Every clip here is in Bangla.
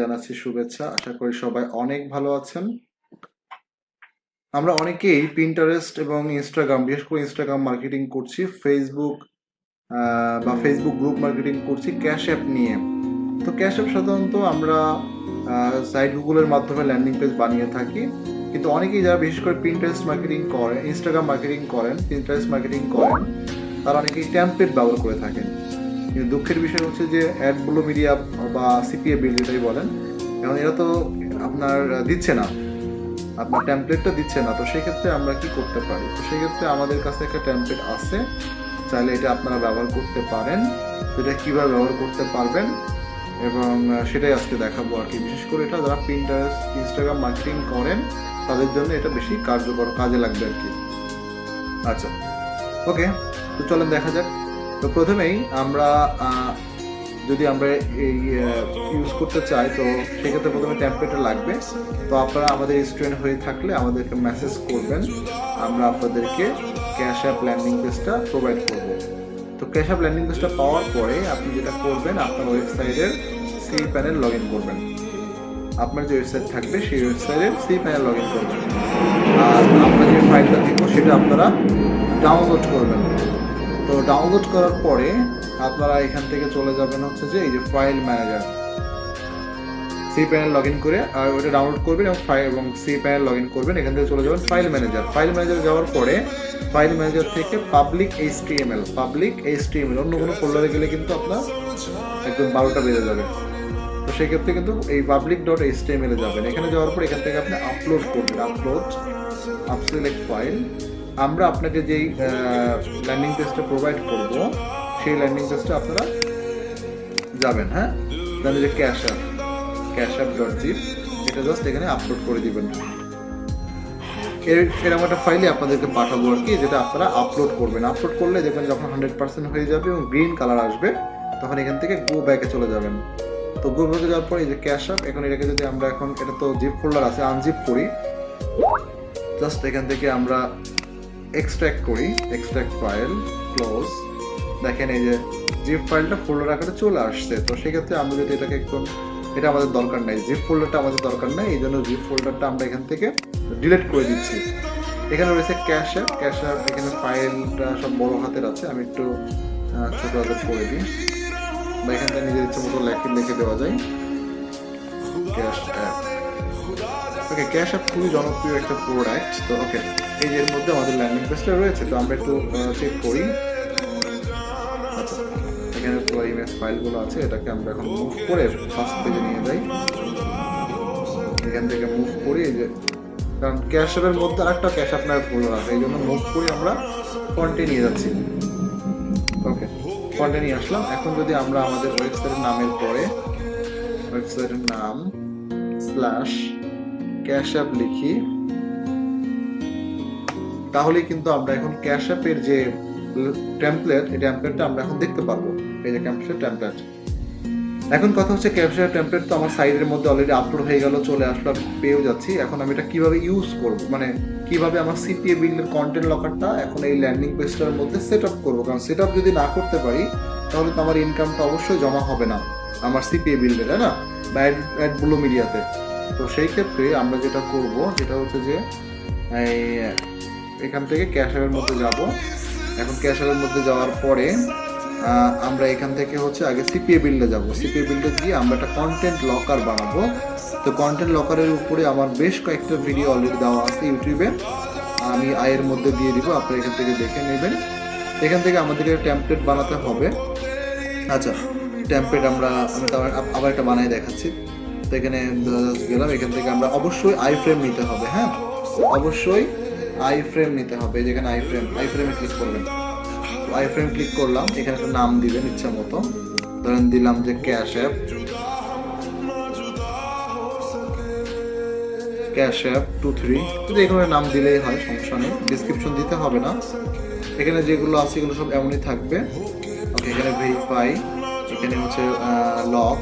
জানাচ্ছি শুভেচ্ছা। আশা করি সবাই অনেক ভালো আছেন। আমরা অনেকেই পিন্টারেস্ট এবং ইনস্টাগ্রাম, বিশেষ করে ইনস্টাগ্রাম মার্কেটিং করছি, ফেসবুক বা ফেসবুক গ্রুপ মার্কেটিং করছি ক্যাশ অ্যাপ নিয়ে। তো ক্যাশ অ্যাপ সাধারণত আমরা সাইট গুগলের মাধ্যমে ল্যান্ডিং পেজ বানিয়ে থাকি, কিন্তু অনেকেই যারা বিশেষ করে পিন্টারেস্ট মার্কেটিং করেন, ইনস্টাগ্রাম মার্কেটিং করেন, পিন্টারেস্ট মার্কেটিং করেন, তারা অনেকেই টেমপ্লেট ব্যবহার করে থাকেন। কিন্তু দুঃখের বিষয় হচ্ছে যে অ্যাডব্লু মিডিয়া বা সিপিএ বিল্ড যেটাই বলেন, এখন এরা তো আপনার দিচ্ছে না, আপনার টেমপ্লেটটা দিচ্ছে না। তো সেক্ষেত্রে আমরা কি করতে পারি? তো সেক্ষেত্রে আমাদের কাছে একটা টেমপ্লেট আছে, চাইলে এটা আপনারা ব্যবহার করতে পারেন। তো এটা কীভাবে ব্যবহার করতে পারবেন এবং সেটাই আজকে দেখাবো আর কি। বিশেষ করে এটা যারা পিন্টারেস্ট, ইনস্টাগ্রাম মার্কেটিং করেন তাদের জন্য এটা বেশি কার্যকর, কাজে লাগবে আর কি। আচ্ছা, ওকে, তো চলেন দেখা যাক। তো প্রথমেই আমরা যদি আমরা এই ইউজ করতে চাই, তো সেক্ষেত্রে প্রথমে টেমপ্লেটটা লাগবে। তো আপনারা আমাদের স্টুডেন্ট হয়ে থাকলে আমাদেরকে মেসেজ করবেন, আমরা আপনাদেরকে ক্যাশ অ্যাপ ল্যান্ডিং পেজটা প্রোভাইড করব। তো ক্যাশ অ্যাপ ল্যান্ডিং পেজটা পাওয়ার পরে আপনি যেটা করবেন, আপনার ওয়েবসাইটের সি প্যানেল লগ ইন করবেন। আপনার যে ওয়েবসাইট থাকবে সেই ওয়েবসাইটের সি প্যানেল লগ ইন করবেন, আর আমরা যে ফাইলটা দিব সেটা আপনারা ডাউনলোড করবেন। তো ডাউনলোড করার পরে আপনারা এখান থেকে চলে যাবেন হচ্ছে যে এই যে file manager, C panel log in করে ওটা ডাউনলোড করবেন এবং সি প্যানেল লগ ইন করবেন। এখান থেকে চলে যাবেন ফাইল ম্যানেজার। ফাইল ম্যানেজার যাওয়ার পরে ফাইল ম্যানেজার থেকে পাবলিক এইচটিএমএল অন্য কোনো ফোল্ডারে গেলে কিন্তু আপনার একদম 12টা বেজে যাবে। তো সেক্ষেত্রে কিন্তু এই public.html এ যাবেন। এখানে যাওয়ার পর এখান থেকে আপনি আপলোড করবেন, সিলেক্ট ফাইল। আমরা আপনাকে যেই ল্যান্ডিং পেজটা প্রোভাইড করব সেই ল্যান্ডিং পেজটা আপনারা যাবেন। হ্যাঁ, তাহলে যে ক্যাশ অ্যাপ.zip এটা জাস্ট এখানে আপলোড করে দিবেন। এরকম একটা ফাইলে আপনাদেরকে পাঠাবো আর কি, যেটা আপনারা আপলোড করবেন। আপলোড করলে দেখবেন যখন 100% হয়ে যাবে এবং গ্রিন কালার আসবে, তখন এখান থেকে গো ব্যাকে চলে যাবেন। তো গো ব্যাকে যাওয়ার পর এই যে ক্যাশ অ্যাপ, এখন এটাকে যদি আমরা এটা তো জিপ ফোল্ডার আছে, আনজিপ করি, জাস্ট এখান থেকে আমরা এক্সট্রাক্ট করি, এক্সট্রাক্ট ফাইল, ক্লোজ। দেখেন এই যে জিপ ফাইলটা ফোল্ডার আকারে চলে আসছে। তো সেক্ষেত্রে আমরা যদি এটাকে এটা আমাদের দরকার নাই, জিপ ফোল্ডারটা আমাদের দরকার নাই, এই জন্য জিপ ফোল্ডারটা আমরা এখান থেকে ডিলিট করে দিচ্ছি। এখানে রয়েছে ক্যাশ অ্যাপ, এখানে ফাইলটা সব বড় হাতের আছে, আমি একটু ছোট হাতের করে দিই, বা এখান থেকে নিজের ইচ্ছে মতো লিখে দেওয়া যায় ক্যাশ অ্যাপ। ওকে, ক্যাশ অ্যাপ খুবই জনপ্রিয় একটা প্রোডাক্ট। তো ওকে, এই এর মধ্যে আমাদের ল্যান্ডিং পেজটা রয়েছে। তো আমরা একটু চেক করি। আচ্ছা, এখানে পুরো ইমেজ ফাইলগুলো আছে, এটাকে আমরা এখন মুভ করে ফার্স্ট পেজে নিয়ে যাই। এখান থেকে মুভ করি, এই যে কারণ ক্যাশ অ্যাপের মধ্যে আরেকটা ক্যাশ অ্যাপ নামে ফোল্ডার আছে, এই জন্য মুভ করে আমরা ফন্টে নিয়ে যাচ্ছি। ওকে, ফন্টে নিয়ে আসলাম। এখন যদি আমরা আমাদের ওয়েবসাইটের নামের পরে ওয়েবসাইটের নাম স্ল্যাশ ক্যাশ অ্যাপ লিখি, তাহলে কিন্তু আমরা এখন ক্যাশ অ্যাপের যে টেমপ্লেট, এই টেমপ্লেটটা আমরা এখন দেখতে পারবো। এই যে ক্যাশ অ্যাপ টেমপ্লেট। এখন কথা হচ্ছে ক্যাশ অ্যাপ টেমপ্লেট তো আমার সাইটের মধ্যে অলরেডি আপলোড হয়ে গেল, চলে আসলো, আমি পেয়েও যাচ্ছি। এখন আমি এটা কিভাবে ইউজ করব, মানে কিভাবে আমার সিপিএ বিল্ডের কন্টেন্ট লকারটা এখন এই ল্যান্ডিং পেজটার মধ্যে সেট আপ করবো। কারণ সেট আপ যদি না করতে পারি তাহলে তো আমার ইনকামটা অবশ্যই জমা হবে না আমার সিপিএ বিল্ডে, তাই না, বা অ্যাডব্লু মিডিয়াতে। তো সেই ক্ষেত্রে আমরা যেটা করব সেটা হচ্ছে যে এখান থেকে ক্যাশ অ্যাপের মধ্যে যাব। এখন ক্যাশ অ্যাপের মধ্যে যাওয়ার পরে আমরা এখান থেকে হচ্ছে আগে সিপিএ বিল্ডে যাব। সিপিএ বিল্ডে গিয়ে আমরা একটা কন্টেন্ট লকার বানাবো। তো কন্টেন্ট লকারের উপরে আমার বেশ কয়েকটা ভিডিও অলরেডি দেওয়া আছে ইউটিউবে, আমি আয়ের মধ্যে দিয়ে দিব, আপনারা এখান থেকে দেখে নেবেন। এখান থেকে আমাদেরকে টেমপ্লেট বানাতে হবে। আচ্ছা, টেমপ্লেট আমি আবার একটা বানাই দেখাচ্ছি। তো এখানে গেলাম, এখান থেকে আমরা অবশ্যই আই ফ্রেম নিতে হবে। হ্যাঁ, অবশ্যই আই ফ্রেম নিতে হবে। যেখানে আই ফ্রেমে ক্লিক করবেন। তো আই ফ্রেম ক্লিক করলাম, এখানে একটা নাম দিবেন ইচ্ছা মতো, ধরেন দিলাম যে ক্যাশ অ্যাপ 23। যদি এখানে নাম দিলেই হয়, সমস্যা নেই, ডিসক্রিপশন দিতে হবে না। এখানে যেগুলো আছে এগুলো সব এমনই থাকবে। ওকে, এখানে ভেরিফাই, এখানে হচ্ছে লক,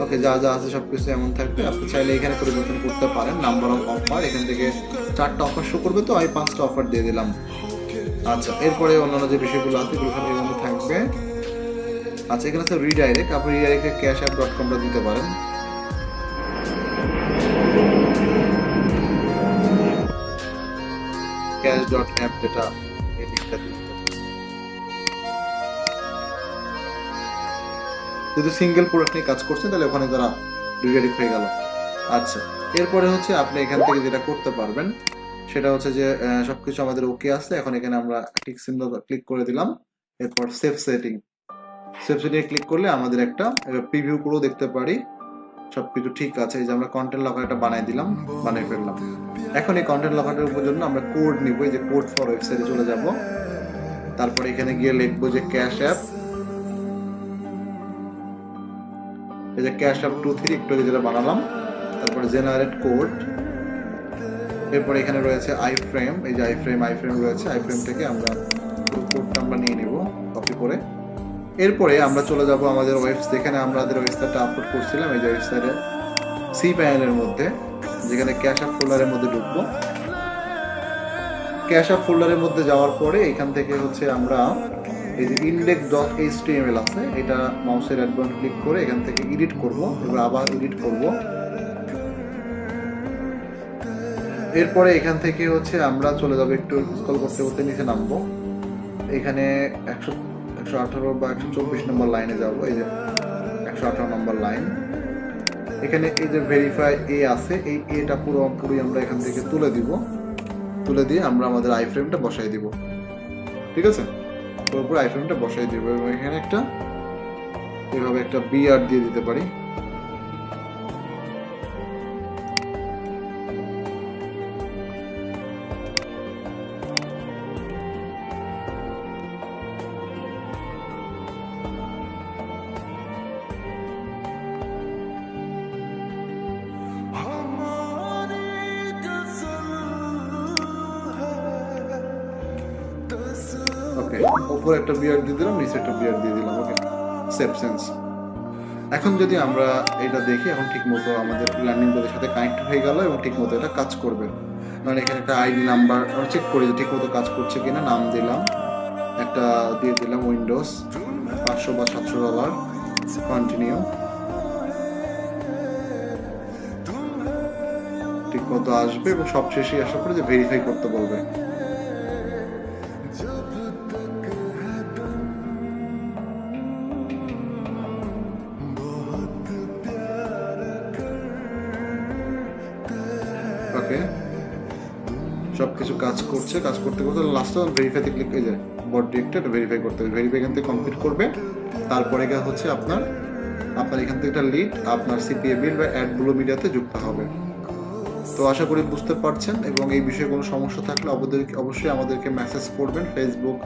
ওকে, যা যা আছে সব কিছু এমন থাকবে। আপনি চাইলে এখানে পরিবর্তন করতে পারেন। নাম্বার অফ অফার, এখান থেকে 4টা অফার শো করবে, তো আমি 5টা অফার দিয়ে দিলাম। আচ্ছা, এরপরে অন্যান্য যে বিষয়গুলো আছে এগুলো সব এর মধ্যে থাকবে। আচ্ছা, এখানে আছে রিডাইরেক্ট, আপনি রিডাইরেক্টে ক্যাশ অ্যাপ.com দিতে পারেন। cash.app যেটা এই লিঙ্কটা দিতে। যদি সিঙ্গেল প্রোডাক্ট নিয়ে কাজ করছেন তাহলে ওখানে তারা রিডাইরেক্ট হয়ে গেল। আচ্ছা, এরপরে হচ্ছে আপনি এখান থেকে যেটা করতে পারবেন সেটা হচ্ছে যে সবকিছু আমাদের ওকে আছে। এখন এখানে আমরা টিক সিম্বল ক্লিক করে দিলাম। এরপর সেভ সেটিং ক্লিক করলে আমাদের একটা প্রিভিউ করেও দেখতে পারি সবকিছু ঠিক আছে। এই যে আমরা কন্টেন্ট লকার একটা বানিয়ে ফেললাম। এখন এই কন্টেন্ট লকারের উপর জন্য আমরা কোড নিব, এই যে কোড ফর ওয়েবসাইটে চলে যাব। তারপর এখানে গিয়ে লিখবো যে ক্যাশ অ্যাপ, এই যে ক্যাশ অ্যাপ 23 একটু আগে যেটা বানালাম। তারপরে জেনারেট কোড। এরপর এখানে রয়েছে আইফ্রেম, এই যে আইফ্রেম রয়েছে। আইফ্রেম থেকে আমরা কোডটা আমরা নিয়ে নিব কপি করে। এরপরে আমরা চলে যাব আমাদের ওয়েবসাইট, যেখানে আমাদের ওয়েবসাইটটা আপলোড করছিলাম। এই যে ওয়েবসাইটে সি প্যানেলের মধ্যে, যেখানে ক্যাশ অ্যাপ ফোল্ডারের মধ্যে ঢুকবো। ক্যাশ অ্যাপ ফোল্ডারের মধ্যে যাওয়ার পরে এখান থেকে হচ্ছে আমরা এই যে index.html আছে, এটা মাউসের রাইট বাটন ক্লিক করে এখান থেকে এডিট করব। এবার আবার এডিট করব। এরপরে এখান থেকে হচ্ছে আমরা চলে যাব, একটু স্ক্রল করতে করতে নিচে নামবো। এখানে 118 বা 124 নম্বর লাইনে যাব। এই যে 118 নম্বর লাইন। এখানে এই যে ভেরিফাই এ আছে, এই এটা পুরোপুরি আমরা এখান থেকে তুলে দিয়ে আমরা আমাদের আইফ্রেমটা বসাই দিব। ঠিক আছে, পুরোপুরি আইফ্রেমটা বসাই দিব এবং এখানে একটা এইভাবে একটা বিআর দিয়ে দিতে পারি। ওকে, উপরে একটা বিয়ার দিয়ে দিলাম, নিচে একটা বিয়ার দিয়ে দিলাম। ওকে, সেভ সেন্স। এখন যদি আমরা এটা দেখি, এখন ঠিকমতো আমাদের ল্যান্ডিং পেজের সাথে কানেক্ট হয়ে গেল এবং ঠিকমতো এটা কাজ করবে। মানে এখানে একটা আইডি নাম্বার চেক করি যে ঠিকমতো কাজ করছে কিনা। নাম দিলাম, একটা দিয়ে দিলাম উইন্ডোজ, 500 বা $700, কন্টিনিউ। ঠিকমতো আসবে এবং সবশেষে আসার পরে যে ভেরিফাই করতে বলবে। ওকে, সবকিছু কাজ করতে লাস্টে ভেরিফাইতে ক্লিক হয়ে যায়। বট ডিরেক্টর ভেরিফাই করতে হবে। ভেরিফাই এখান থেকে কমপ্লিট করবে। তারপরে হচ্ছে আপনার এখান থেকে একটা লিড আপনার সিপিএ বিল বা অ্যাড ব্লু মিডিয়াতে যুক্ত হবে। তো আশা করি বুঝতে পারছেন, এবং এই বিষয়ে কোনো সমস্যা থাকলে অবশ্যই আমাদেরকে মেসেজ করবেন ফেসবুক,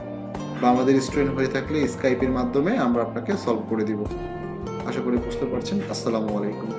বা আমাদের স্টুডেন্ট হয়ে থাকলে স্কাইপের মাধ্যমে আমরা আপনাকে সলভ করে দিব। আশা করি বুঝতে পারছেন। আসসালামু আলাইকুম।